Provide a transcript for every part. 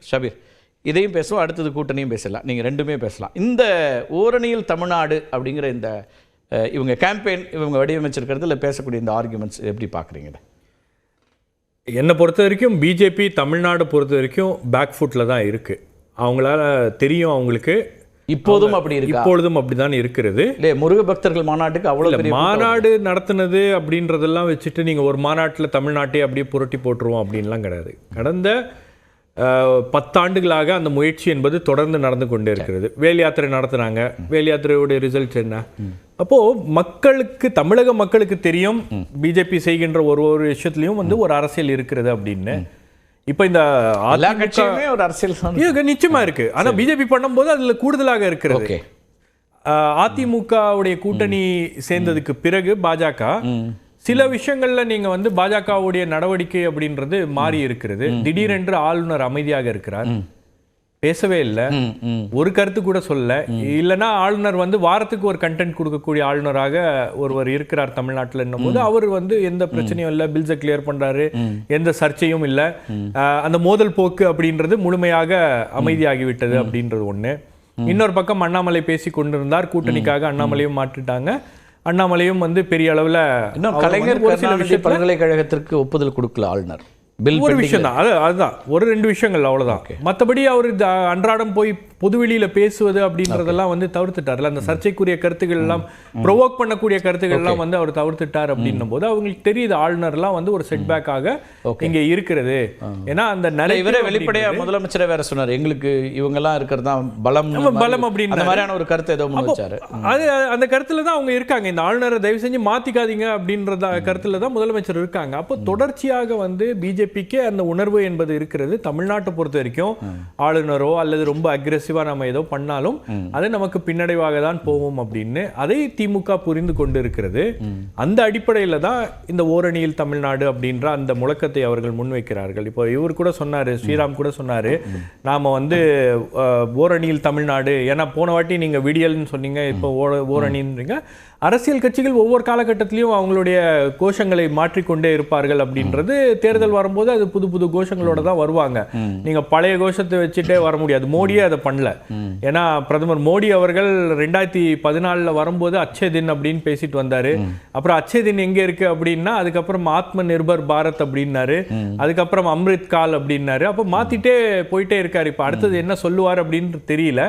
ஷபீர், இதையும் பேசுவோம், அடுத்தது கூட்டணியும் பேசலாம், நீங்கள் ரெண்டுமே பேசலாம். இந்த ஓரணியில் தமிழ்நாடு அப்படிங்கிற இந்த இவங்க கேம்பெயின் இவங்க வடிவமைச்சிருக்கிறது இல்லை பேசக்கூடிய இந்த ஆர்குமெண்ட்ஸ் எப்படி பார்க்குறீங்க? என்னை பொறுத்த வரைக்கும் பிஜேபி தமிழ்நாடு பொறுத்த வரைக்கும் பேக் ஃபுட்டில் தான் இருக்குது. அவங்களால தெரியும், அவங்களுக்கு இப்போதும் அப்படி இருக்கு, இப்பொழுதும் அப்படிதான் இருக்கிறது. இல்லை முருக பக்தர்கள் மாநாட்டுக்கு அவ்வளோ மாநாடு நடத்துனது அப்படின்றதெல்லாம் வச்சுட்டு நீங்கள் ஒரு மாநாட்டில் தமிழ்நாட்டை அப்படியே புரட்டி போட்டுருவோம் அப்படின்லாம் கிடையாது. கடந்த 10 ஆண்டுகளாக அந்த முயற்சி என்பது தொடர்ந்து நடந்து கொண்டே இருக்கிறது. வேல் யாத்திரை நடத்துனாங்க, வேல் யாத்திரையோட ரிசல்ட் என்ன? அப்போ மக்களுக்கு, தமிழக மக்களுக்கு தெரியும் பிஜேபி செய்கின்ற ஒரு விஷயத்துலையும் வந்து ஒரு அரசியல் இருக்கிறது அப்படின்னு. இப்போ இந்த ஒரு அரசியல் நிச்சயமா இருக்கு. ஆனா பிஜேபி பண்ணும்போது அதுல கூடுதலாக இருக்கிறது. அதிமுகவுடைய கூட்டணி சேர்ந்ததுக்கு பிறகு பாஜக சில விஷயங்கள்ல நீங்க வந்து பாஜகவுடைய நடவடிக்கை அப்படின்றது மாறி இருக்கிறது. திடீரென்று ஆளுநர் அமைதியாக இருக்கிறார், பேசவே இல்லை, ஒரு கருத்து கூட சொல்ல. இல்லைன்னா ஆளுநர் வந்து வாரத்துக்கு ஒரு கண்டென்ட் கொடுக்கக்கூடிய ஆளுநராக ஒருவர் இருக்கிறார் தமிழ்நாட்டில் என்னும் போது அவர் வந்து எந்த பிரச்சனையும் இல்லை, பில்ஸை கிளியர் பண்றாரு, எந்த சர்ச்சையும் இல்லை. அந்த மோதல் போக்கு அப்படின்றது முழுமையாக அமைதியாகிவிட்டது அப்படின்றது ஒண்ணு. இன்னொரு பக்கம் அண்ணாமலை பேசி கொண்டிருந்தார், கூட்டணிக்காக அண்ணாமலையும் மாற்றிட்டாங்க. அண்ணாமலையும் வந்து பெரிய அளவில் இன்னும் கலைஞர் பல்கலைக்கழகத்திற்கு ஒப்புதல் கொடுக்கல ஆளுநர். ஒரு விஷயம் தான், அதுதான் ஒரு 2 விஷயங்கள் அவ்வளவுதான். மற்றபடி அவர் அன்றாடம் போய் பொதுவெளியில பேசுவது அப்படின்றதெல்லாம் வந்து தவிர்த்துட்டார்ல. அந்த சர்ச்சைக்குரிய கருத்துக்கள் எல்லாம், ப்ரொவோக் பண்ணக்கூடிய கருத்துக்கள் எல்லாம் வந்து அவர் தவிர்த்துட்டார் அப்படின்னும் போது அவங்களுக்கு தெரியுது ஆளுநர்லாம் வந்து ஒரு செட்பேக்காக இங்க இருக்கிறது. ஏன்னா அந்த நிறைய வெளிப்படையா முதலமைச்சரை வேற சொன்னார், எங்களுக்கு இவங்க எல்லாம் இருக்கிறது தான் பலம் பலம் அப்படின்னு அந்த மாதிரியான ஒரு கருத்தை ஏதோ முன்வச்சாரு. அது அந்த கருத்துல தான் அவங்க இருக்காங்க. இந்த ஆளுநரை தயவு செஞ்சு மாத்திக்காதீங்க அப்படின்றத கருத்துல தான் முதலமைச்சர் இருக்காங்க. அப்போ தொடர்ச்சியாக வந்து பிஜேபிக்கு அந்த உணர்வு என்பது இருக்கிறது. தமிழ்நாட்டை பொறுத்த வரைக்கும் ஆளுநரோ அல்லது ரொம்ப அக்ரெசிவா நம்ம ஏதோ பண்ணாலும் அது நமக்கு பின்னடைவாக தான் போவோம் அப்படின்னு அதை திமுக புரிந்து கொண்டு இருக்கிறது. அந்த அடிப்படையில் தான் இந்த ஓரணியில் தமிழ்நாடு அப்படின்ற அந்த முழக்கத்தை அவர்கள் முன்வைக்கிறார்கள். இப்போ இவர் கூட சொன்னாரு, ஸ்ரீராம் கூட சொன்னாரு, நாம வந்து ஓரணியில் தமிழ்நாடு, ஏன்னா போன வாட்டி நீங்க விடியல்னு சொன்னீங்க, இப்போ ஓரணின்றீங்க. அரசியல் கட்சிகள் ஒவ்வொரு காலகட்டத்திலையும் அவங்களுடைய கோஷங்களை மாற்றிக்கொண்டே இருப்பார்கள் அப்படின்றது. தேர்தல் வரும்போது அது புது புது கோஷங்களோட தான் வருவாங்க. நீங்க பழைய கோஷத்தை வச்சுட்டே வர முடியாது. மோடியே அதை பண்ணல. ஏன்னா பிரதமர் மோடி அவர்கள் 2014 வரும்போது அச்சய தின் அப்படின்னு பேசிட்டு வந்தாரு. அப்புறம் அச்சய தின் எங்க இருக்கு அப்படின்னா அதுக்கப்புறம் ஆத்ம நிர்பர் பாரத் அப்படின்னாரு, அதுக்கப்புறம் அம்ரித் கால் அப்படின்னாரு. அப்ப மாத்திட்டே போயிட்டே இருக்காரு. இப்ப அடுத்தது என்ன சொல்லுவார் அப்படின்னு தெரியல.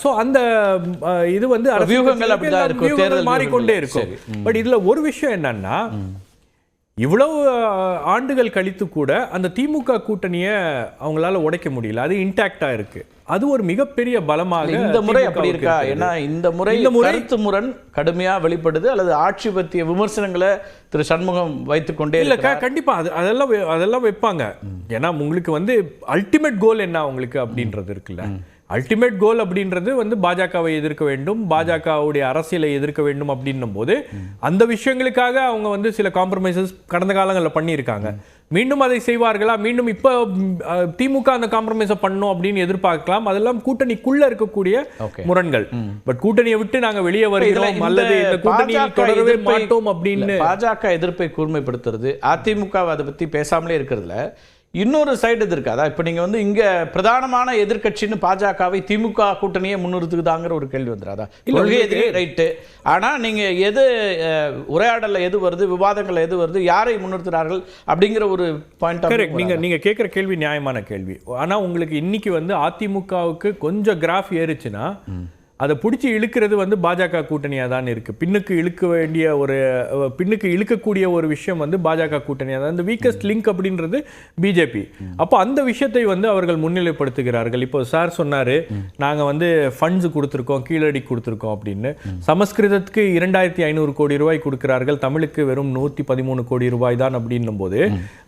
சோ அந்த இது வந்து மாறிக்கொண்டே இருக்கும். பட் இதுல ஒரு விஷயம் என்னன்னா, இவ்வளவு ஆண்டுகள் கழித்து கூட அந்த திமுக கூட்டணியை அவங்களால உடைக்க முடியல. அது இன்டாக்டா இருக்கு. அது ஒரு மிகப்பெரிய பலமாக இந்த முறை அப்படி இருக்கா? ஏன்னா இந்த முறை கருத்து முரண் கடுமையா வெளிப்படுது, அல்லது ஆட்சி பற்றிய விமர்சனங்களை திரு சண்முகம் வைத்துக் கொண்டே இல்ல. கண்டிப்பா அதெல்லாம் வைப்பாங்க. ஏன்னா உங்களுக்கு வந்து அல்டிமேட் கோல் என்ன உங்களுக்கு அப்படின்றது இருக்குல்ல. அல்டிமேட் கோல் அப்படின்றது வந்து பாஜகவை எதிர்க்க வேண்டும், பாஜகவுடைய அரசியலை எதிர்க்க வேண்டும் அப்படின்னும் போது அந்த விஷயங்களுக்காக அவங்க வந்து சில காம்ப்ரமைசஸ் கடந்த காலங்களில் பண்ணியிருக்காங்க. மீண்டும் அதை செய்வார்களா? மீண்டும் இப்ப திமுக அந்த காம்ப்ரமைஸை பண்ணும் அப்படின்னு எதிர்பார்க்கலாம். அதெல்லாம் கூட்டணிக்குள்ள இருக்கக்கூடிய முரண்கள். பட் கூட்டணியை விட்டு நாங்க வெளியே வருகிறோம் அல்லது இந்த கூட்டணியில் தொடரவே மாட்டோம் அப்படின்னு பாஜக எதிர்ப்பை கூர்மைப்படுத்துறது, அதிமுக அதை பத்தி பேசாமலே இருக்கிறதுல இன்னொரு சைடு இது இருக்காதா? இப்போ நீங்கள் வந்து இங்கே பிரதானமான எதிர்கட்சின்னு பாஜகவை திமுக கூட்டணியே முன்னிறுத்துக்குதாங்கிற ஒரு கேள்வி வந்துடாதா? கொள்கை எதிரி ரைட்டு, ஆனால் நீங்கள் எது உரையாடலில் எது வருது, விவாதங்களில் எது வருது, யாரை முன்னிறுத்துறார்கள் அப்படிங்கிற ஒரு பாயிண்ட். கரெக்ட். நீங்கள் கேட்குற கேள்வி நியாயமான கேள்வி. ஆனால் உங்களுக்கு இன்னைக்கு வந்து அதிமுகவுக்கு கொஞ்சம் கிராஃப் ஏறிச்சுன்னா அதை பிடிச்சி இழுக்கிறது வந்து பாஜக கூட்டணியாக தான் இருக்குது. பின்னுக்கு இழுக்கக்கூடிய ஒரு விஷயம் வந்து பாஜக கூட்டணியாக தான். இந்த வீக்கஸ்ட் லிங்க் அப்படின்றது பிஜேபி. அப்போ அந்த விஷயத்தை வந்து அவர்கள் முன்னிலைப்படுத்துகிறார்கள். இப்போ சார் சொன்னார், நாங்கள் வந்து ஃபண்ட்ஸ் கொடுத்துருக்கோம், கீழடி கொடுத்துருக்கோம் அப்படின்னு. சமஸ்கிருதத்துக்கு 2500 கோடி ரூபாய் கொடுக்கிறார்கள், தமிழுக்கு வெறும் 113 கோடி ரூபாய் தான் அப்படின்னும் போது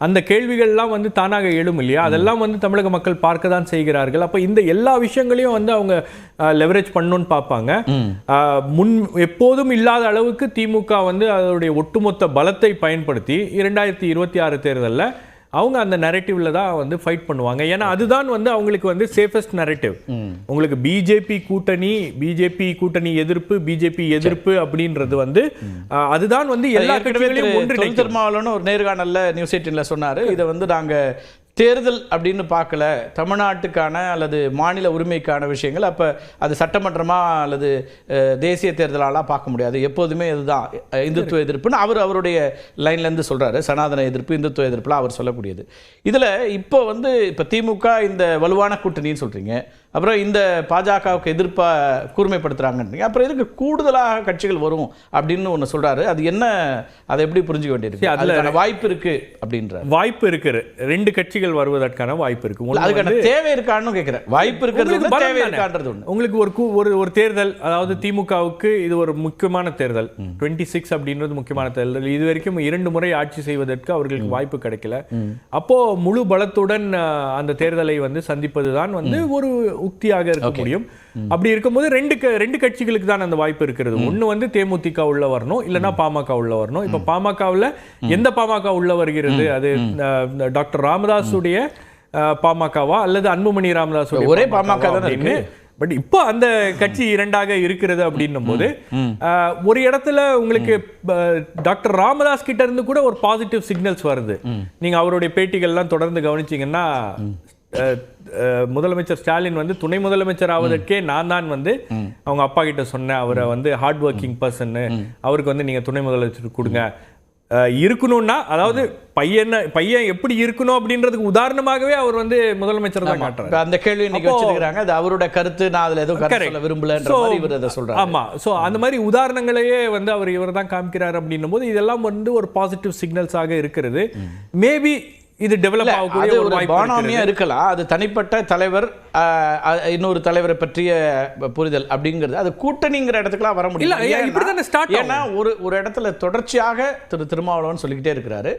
அந்த கேள்விகள்லாம் வந்து தானாக எழும் இல்லையா? அதெல்லாம் வந்து தமிழக மக்கள் பார்க்க தான் செய்கிறார்கள். அப்போ இந்த எல்லா விஷயங்களையும் வந்து அவங்க லெவரேஜ் பண்ணணும் பார்ப்பாங்க. எப்போதும் இல்லாத அளவுக்கு திமுக வந்து அதனுடைய ஒட்டுமொத்த பலத்தை பயன்படுத்தி 2026 தேர்தலில் அவங்க அந்த நரேட்டிவ்ல தான் வந்து ஃபைட் பண்ணுவாங்க. ஏன்னா அதுதான் வந்து அவங்களுக்கு வந்து சேஃபஸ்ட் நரேட்டிவ். உங்களுக்கு பிஜேபி கூட்டணி எதிர்ப்பு, பிஜேபி எதிர்ப்பு அப்படின்றது வந்து அதுதான் வந்து எல்லா கட்சிகளையும் திருமாவளவன் ஒரு நேர்காணல்ல நியூஸ் 18ல சொன்னாரு, இதை வந்து நாங்க தேர்தல் அப்படின்னு பார்க்கல, தமிழ்நாட்டுக்கான அல்லது மாநில உரிமைக்கான விஷயங்கள், அப்போ அது சட்டமன்றமாக அல்லது தேசிய தேர்தலாலாம் பார்க்க முடியாது, எப்போதுமே இதுதான் இந்துத்துவ எதிர்ப்புன்னு அவருடைய லைன்லேருந்து சொல்கிறாரு. சனாதன எதிர்ப்பு, இந்துத்துவ எதிர்ப்புலாம் அவர் சொல்லக்கூடியது. இதில் இப்போ இப்போ திமுக இந்த வலுவான கூட்டணின்னு சொல்கிறீங்க, அப்புறம் இந்த பாஜகவுக்கு எதிர்ப்பாக கூர்மைப்படுத்துகிறாங்கன்றீங்க, அப்புறம் இதுக்கு கூடுதலாக கட்சிகள் வரும் அப்படின்னு ஒன்று சொல்கிறாரு. அது என்ன, அதை எப்படி புரிஞ்சுக்க வேண்டியிருக்கு? அதுக்கான வாய்ப்பு இருக்குது அப்படின்ற வாய்ப்பு இருக்குது, 2 கட்சிகள் வருவதற்கான வாய்ப்பு இருக்கு. அதுக்கான தேவை இருக்கான்னு கேட்குறேன். வாய்ப்பு இருக்கிறது, தேவை இருக்கான்றது ஒன்று. உங்களுக்கு ஒரு தேர்தல், அதாவது திமுகவுக்கு இது ஒரு முக்கியமான தேர்தல், 26 அப்படின்றது முக்கியமான தேர்தல். இது வரைக்கும் 2 முறை ஆட்சி செய்வதற்கு அவர்களுக்கு வாய்ப்பு கிடைக்கல. அப்போ முழு பலத்துடன் அந்த தேர்தலை சந்திப்பதுதான் ஒரு உக்தியாக இருக்க முடியும். அப்படி இருக்கும்போது 2 கட்சிகளுக்கு தான் அந்த வாய்ப்பு இருக்கிறது. ஒன்னு தேமுதிக உள்ள வரணும், இல்லைன்னா பாமக உள்ள வரணும். இப்ப பாமகவுல எந்த பாமக உள்ள வருகிறது? அது டாக்டர் ராமதாஸுடைய பாமகவா அல்லது அன்புமணி ராமதாஸுடைய ஒரே பாமக தான். பட் இப்போ அந்த கட்சி 2ஆக இருக்கிறது அப்படின்னும் போது ஒரு இடத்துல உங்களுக்கு டாக்டர் ராமதாஸ் கிட்ட இருந்து கூட ஒரு பாசிட்டிவ் சிக்னல்ஸ் வருது. நீங்க அவருடைய பேட்டிகள்லாம் தொடர்ந்து கவனிச்சீங்கன்னா, முதலமைச்சர் ஸ்டாலின் துணை முதலமைச்சர் ஆவதற்கே நான் தான் அவங்க அப்பா கிட்ட சொன்னேன், அவரை ஹார்ட் ஒர்க்கிங் பர்சன், அவருக்கு நீங்க துணை முதலமைச்சர் கொடுங்க இருக்கணும்னா, அதாவது பையன் எப்படி இருக்கணும் அப்படின்றதுக்கு உதாரணமாகவே அவர் முதலமைச்சர் தான் காட்டுறாரு. அந்த கேள்வி இன்னைக்கு வச்சிருக்காங்க, அது அவரோட கருத்து, நான் அதுல எதுவும் கரெக்ட் சொல்ல விரும்பலன்ற மாதிரி இவர் அதை சொல்றாரு. ஆமா, சோ அந்த மாதிரி உதாரணங்களையே இவர் தான் காமிக்கிறார் அப்படின்னும் போது இதெல்லாம் ஒரு பாசிட்டிவ் சிக்னல்ஸ் ஆக இருக்கிறது. மேபி இது டெவலப் ஆகக்கூடிய ஒரு பானோமியா இருக்கலாம். அது தனிப்பட்ட தலைவர் இன்னொரு தலைவரை பற்றிய புரிதல் அப்படிங்கிறது, அது கூட்டணிங்கிற இடத்துக்குலாம் வர முடியல. ஏன்னா ஒரு இடத்துல தொடர்ச்சியாக திருமாவளவன் சொல்லிக்கிட்டே இருக்கிறாரு,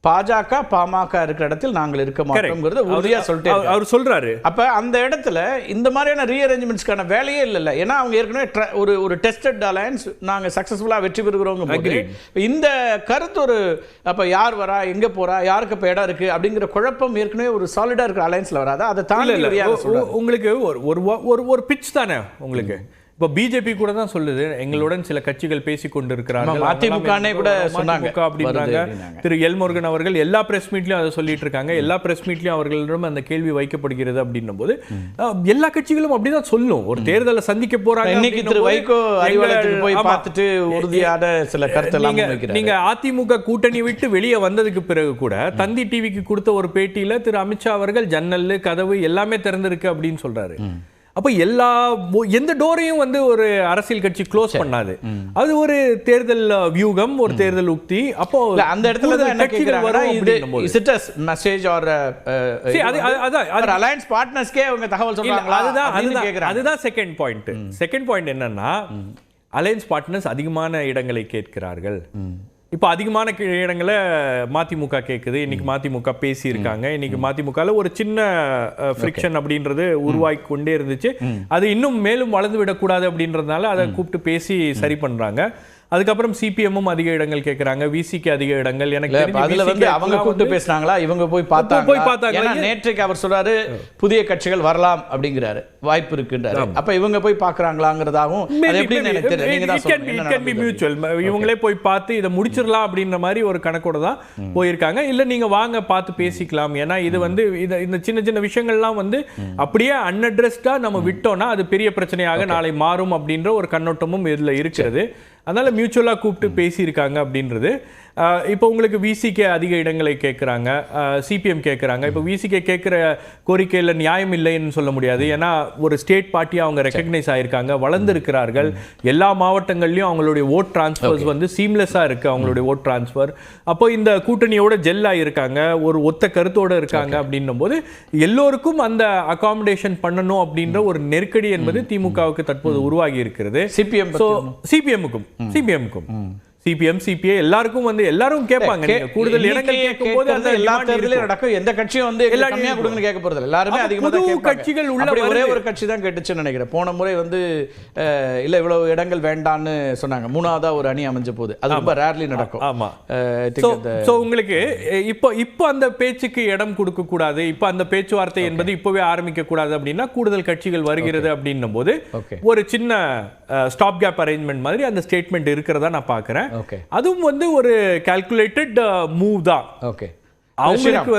பாஜக பாமக இருக்கிற இடத்தில் நாங்கள் இருக்க மாட்டோம்ங்கிறது உறுதியா சொல்லிட்டு அவர் சொல்றாரு. அப்ப அந்த இடத்துல இந்த மாதிரியான ரீஅரேஞ்ச்மெண்ட்ஸ்க்கான வேலையே இல்ல. ஏன்னா அவங்க ஏற்கனவே ஒரு டெஸ்டட் அலையன்ஸ், நாங்க சக்சஸ்ஃபுல்லா வெற்றி பெறுகிறோங்க. இந்த கருத்து அப்ப யார் வரா, எங்க போறா, யாருக்கு இப்ப இடம் இருக்கு அப்படிங்கிற குழப்பம் ஏற்கனவே ஒரு சாலிடா இருக்கிற அலையன்ஸ்ல வராது. அதை தாண்டி உங்களுக்கு ஒரு பிட்ச் தானே உங்களுக்கு. இப்போ பிஜேபி கூட தான் சொல்லுது, எங்களுடன் சில கட்சிகள் பேசிக் கொண்டிருக்கிறார்கள், அதிமுக கூட சொன்னாங்க அப்படின்றாங்க. திரு எல் முருகன் அவர்கள் எல்லா பிரஸ் மீட்லயும் அதை சொல்லிட்டு இருக்காங்க. எல்லா பிரஸ் மீட்லயும் அவர்களிடம் அந்த கேள்வி வைக்கப்படுகிறது அப்படின்னும் போது எல்லா கட்சிகளும் அப்படிதான் சொல்லும். ஒரு தேர்தலை சந்திக்க போறாங்க. இன்னைக்கு திரு வைகோ அறிவாலயத்துக்கு போய் பார்த்துட்டு உறுதியான சில கருத்தெல்லாம் நீங்க அதிமுக கூட்டணி விட்டு வெளியே வந்ததுக்கு பிறகு கூட தந்தி டிவிக்கு கொடுத்த ஒரு பேட்டியில திரு அமித்ஷா அவர்கள் ஜன்னல் கதவு எல்லாமே திறந்திருக்கு அப்படின்னு சொல்றாரு. அப்ப எந்த டோரையும் ஒரு அரசியல் கட்சி க்ளோஸ் பண்ணாது. அது ஒரு தேர்தல் வியூகம், ஒரு தேர்தல் உக்தி. அப்போ அந்த இடத்துல என்ன கேக்குறாங்க, is it a message or alliance partnersக்கே அவங்க தகவல் சொல்றாங்களா? அதுதான் செகண்ட் பாயிண்ட். செகண்ட் பாயிண்ட் என்னன்னா, அலையன்ஸ் பார்ட்னர்ஸ் அதிகமான இடங்களை கேட்கிறார்கள். இப்போ அதிகமான இடங்களை மதிமுக கேட்குது. இன்னைக்கு மதிமுக பேசி இருக்காங்க. இன்னைக்கு மதிமுகல ஒரு சின்ன ஃப்ரிக்ஷன் அப்படின்றது உருவாக்கி கொண்டே இருந்துச்சு. அது இன்னும் மேலும் வளர்ந்து விடக்கூடாது அப்படின்றதுனால அதை கூப்பிட்டு பேசி சரி பண்றாங்க. அதுக்கப்புறம் சிபிஎம்மும் அதிக இடங்கள் கேட்கறாங்க, விசிக்கு அதிக இடங்கள். எனக்கு அதுல அவங்க கூப்பிட்டு பேசுறாங்களா, இவங்க போய் பார்த்தாங்க. நேற்றைக்கு அவர் சொல்றாரு புதிய கட்சிகள் வரலாம் அப்படிங்கிறாரு, வாய்ப்பு இருக்குன்றாரு. அப்ப இவங்க போய் பார்க்கறாங்களாங்கிறதாவும் இவங்களே போய் பார்த்து இதை முடிச்சிடலாம் அப்படின்ற மாதிரி ஒரு கணக்கோட தான் போயிருக்காங்க. இல்ல நீங்க வாங்க பார்த்து பேசிக்கலாம். ஏன்னா இது இந்த சின்ன சின்ன விஷயங்கள்லாம் அப்படியே அன்அட்ரஸ்டா நம்ம விட்டோம்னா அது பெரிய பிரச்சனையாக நாளை மாறும் அப்படின்ற ஒரு கண்ணோட்டமும் இதுல இருக்கிறது. அதனால மியூச்சுவலா கூப்பிட்டு பேசியிருக்காங்க அப்படின்றது. இப்போ உங்களுக்கு விசிகே அதிக இடங்களை கேட்குறாங்க, சிபிஎம் கேட்குறாங்க. இப்போ விசிகே கேட்குற கோரிக்கையில் நியாயம் இல்லைன்னு சொல்ல முடியாது. ஏன்னா ஒரு ஸ்டேட் பார்ட்டியாக அவங்க ரெக்கக்னைஸ் ஆகியிருக்காங்க, வளர்ந்துருக்கிறார்கள். எல்லா மாவட்டங்கள்லையும் அவங்களுடைய ஓட் டிரான்ஸ்ஃபர்ஸ் சீம்லெஸ்ஸாக இருக்குது, அவங்களுடைய ஓட் டிரான்ஸ்ஃபர். அப்போ இந்த கூட்டணியோட ஜெல்லாக இருக்காங்க, ஒரு ஒத்த கருத்தோடு இருக்காங்க அப்படின்னும் போது எல்லோருக்கும் அந்த அகாமடேஷன் பண்ணணும் அப்படின்ற ஒரு நெருக்கடி என்பது திமுகவுக்கு தற்போது உருவாகி இருக்கிறது. சிபிஎம்முக்கும் சிபிஎம் சிபிஐ எல்லாருக்கும் எல்லாரும் கேட்பாங்க. கூடுதல் இடங்கள் கேட்கும்போது அந்த எல்லா தேர்தலையும் நடக்கும். எந்த கட்சியும் கம்மியா கொடுங்கன்னு கேட்க போறது இல்லை. எல்லாருமே அதிகமா தான் கேட்பாங்க. கட்சிகள் உள்ள ஒரே ஒரு கட்சி தான் கேட்டுச்சுன்னு நினைக்கிறேன். போன முறை இல்ல இவ்வளவு இடங்கள் வேண்டான்னு சொன்னாங்க. மூணாவதா ஒரு அணி அமைஞ்ச போது அது ரொம்ப ரேர்லி நடக்கும். ஆமா. சோ உங்களுக்கு இப்போ அந்த பேச்சுக்கு இடம் கொடுக்க கூடாது, இப்போ அந்த பேச்சுவார்த்தை என்பது இப்பவே ஆரம்பிக்க கூடாது அப்படின்னா கூடுதல் கட்சிகள் வருகிறது அப்படின்னும் போது ஒரு சின்ன ஸ்டாப் கேப் அரேஞ்ச்மெண்ட் மாதிரி அந்த ஸ்டேட்மெண்ட் இருக்கிறதா நான் பார்க்கிறேன். அதுவும் ஒரு கால்குலேட்டட் மூவ் தான். அவங்களுக்கு